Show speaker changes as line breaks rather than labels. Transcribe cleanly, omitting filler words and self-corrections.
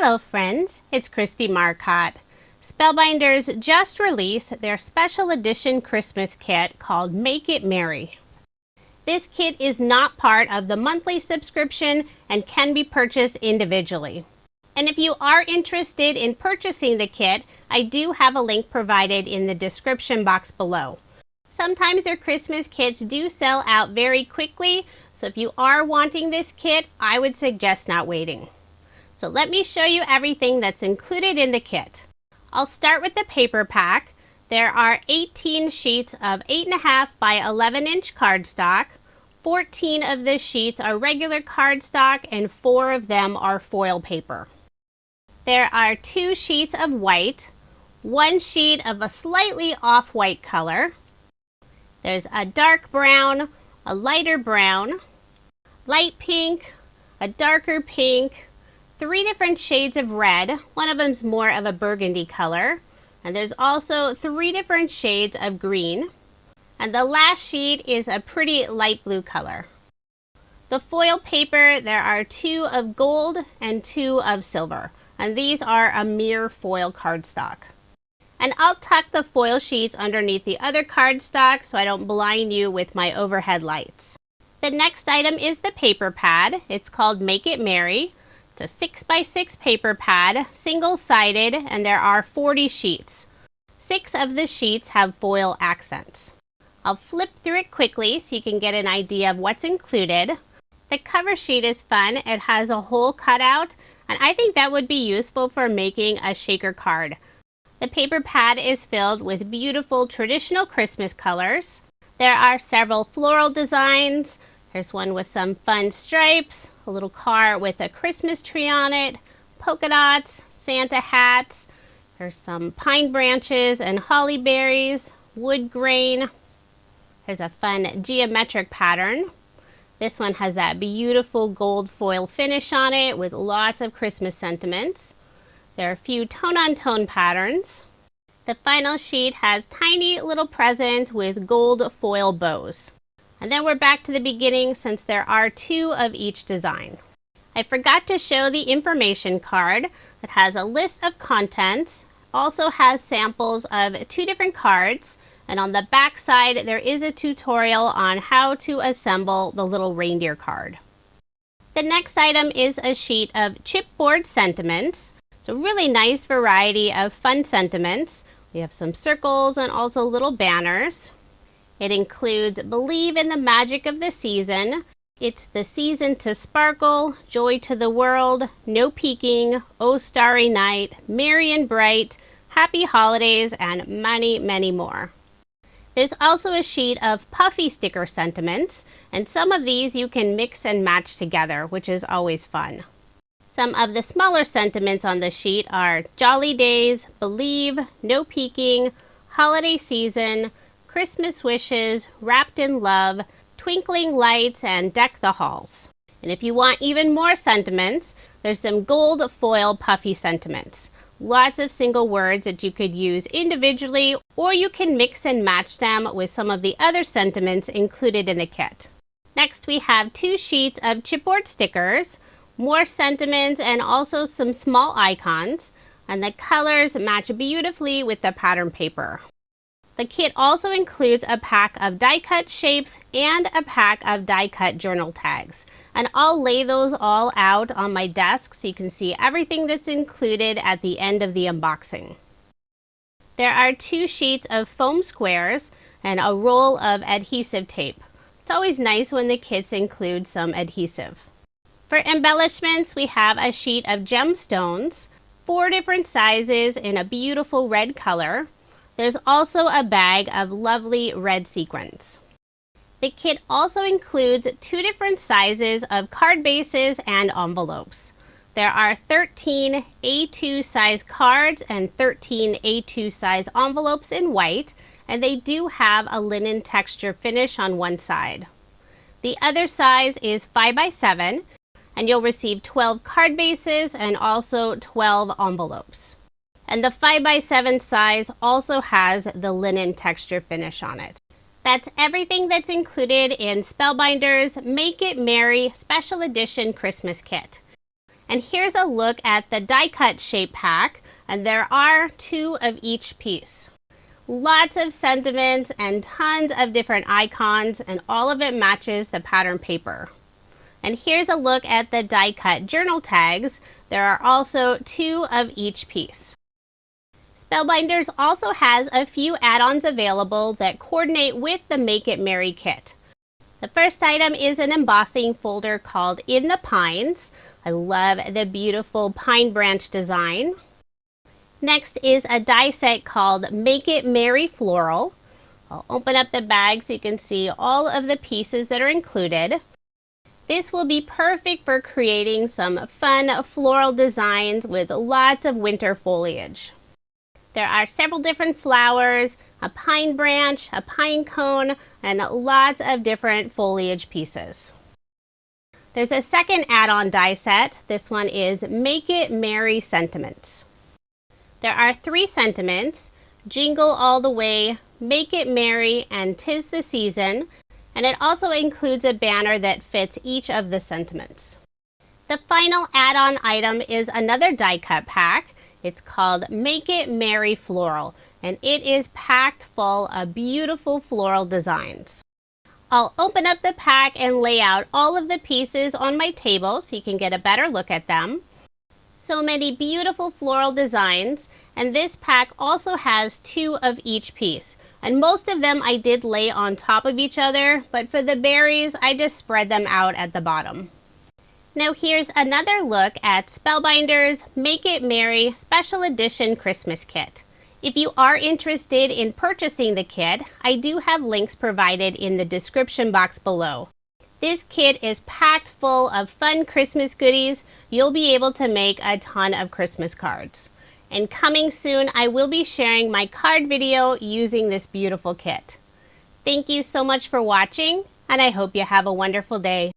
Hello friends, it's Kristie Marcotte. Spellbinders just released their special edition Christmas kit called Make It Merry. This kit is not part of the monthly subscription and can be purchased individually. And if you are interested in purchasing the kit, I do have a link provided in the description box below. Sometimes their Christmas kits do sell out very quickly, so if you are wanting this kit, I would suggest not waiting. So let me show you everything that's included in the kit. I'll start with the paper pack. There are 18 sheets of 8.5 by 11 inch cardstock. 14 of the sheets are regular cardstock and 4 of them are foil paper. There are 2 sheets of white, 1 sheet of a slightly off-white color. There's a dark brown, a lighter brown, light pink, a darker pink, 3 different shades of red. One of them's more of a burgundy color. And there's also 3 different shades of green. And the last sheet is a pretty light blue color. The foil paper, there are 2 of gold and 2 of silver. And these are a mirror foil cardstock. And I'll tuck the foil sheets underneath the other cardstock so I don't blind you with my overhead lights. The next item is the paper pad. It's called Make It Merry. It's a 6 by 6 paper pad, single-sided, and there are 40 sheets. 6 of the sheets have foil accents. I'll flip through it quickly so you can get an idea of what's included. The cover sheet is fun. It has a hole cut out, and I think that would be useful for making a shaker card. The paper pad is filled with beautiful traditional Christmas colors. There are several floral designs. There's one with some fun stripes, a little car with a Christmas tree on it, polka dots, Santa hats. There's some pine branches and holly berries, wood grain. There's a fun geometric pattern. This one has that beautiful gold foil finish on it with lots of Christmas sentiments. There are a few tone-on-tone patterns. The final sheet has tiny little presents with gold foil bows. And then we're back to the beginning since there are 2 of each design. I forgot to show the information card that has a list of contents, also has samples of 2 different cards, and on the back side there is a tutorial on how to assemble the little reindeer card. The next item is a sheet of chipboard sentiments. It's a really nice variety of fun sentiments. We have some circles and also little banners. It includes Believe in the Magic of the Season, It's the Season to Sparkle, Joy to the World, No Peeking, Oh Starry Night, Merry and Bright, Happy Holidays, and many, many more. There's also a sheet of puffy sticker sentiments, and some of these you can mix and match together, which is always fun. Some of the smaller sentiments on the sheet are Jolly Days, Believe, No Peeking, Holiday Season, Christmas Wishes, Wrapped in Love, Twinkling Lights, and Deck the Halls. And if you want even more sentiments, there's some gold foil puffy sentiments. Lots of single words that you could use individually, or you can mix and match them with some of the other sentiments included in the kit. Next, we have 2 sheets of chipboard stickers, more sentiments, and also some small icons. And the colors match beautifully with the pattern paper. The kit also includes a pack of die-cut shapes and a pack of die-cut journal tags. And I'll lay those all out on my desk so you can see everything that's included at the end of the unboxing. There are 2 sheets of foam squares and a roll of adhesive tape. It's always nice when the kits include some adhesive. For embellishments, we have a sheet of gemstones, 4 different sizes in a beautiful red color. There's also a bag of lovely red sequins. The kit also includes 2 different sizes of card bases and envelopes. There are 13 A2 size cards and 13 A2 size envelopes in white, and they do have a linen texture finish on one side. The other size is 5 by 7, and you'll receive 12 card bases and also 12 envelopes. And the 5 by 7 size also has the linen texture finish on it. That's everything that's included in Spellbinders Make It Merry Special Edition Christmas Kit. And here's a look at the die cut shape pack, and there are 2 of each piece. Lots of sentiments and tons of different icons, and all of it matches the pattern paper. And here's a look at the die cut journal tags. There are also 2 of each piece. Spellbinders also has a few add-ons available that coordinate with the Make It Merry kit. The first item is an embossing folder called In the Pines. I love the beautiful pine branch design. Next is a die set called Make It Merry Floral. I'll open up the bag so you can see all of the pieces that are included. This will be perfect for creating some fun floral designs with lots of winter foliage. There are several different flowers, a pine branch, a pine cone, and lots of different foliage pieces. There's a second add-on die set. This one is Make It Merry Sentiments. There are 3 sentiments: Jingle All the Way, Make It Merry, and 'Tis the Season, and it also includes a banner that fits each of the sentiments. The final add-on item is another die cut pack. It's called Make It Merry Floral, and it is packed full of beautiful floral designs. I'll open up the pack and lay out all of the pieces on my table so you can get a better look at them. So many beautiful floral designs, and this pack also has 2 of each piece. And most of them I did lay on top of each other, but for the berries, I just spread them out at the bottom. Now here's another look at Spellbinders Make It Merry Special Edition Christmas Kit. If you are interested in purchasing the kit, I do have links provided in the description box below. This kit is packed full of fun Christmas goodies. You'll be able to make a ton of Christmas cards. And coming soon, I will be sharing my card video using this beautiful kit. Thank you so much for watching, and I hope you have a wonderful day.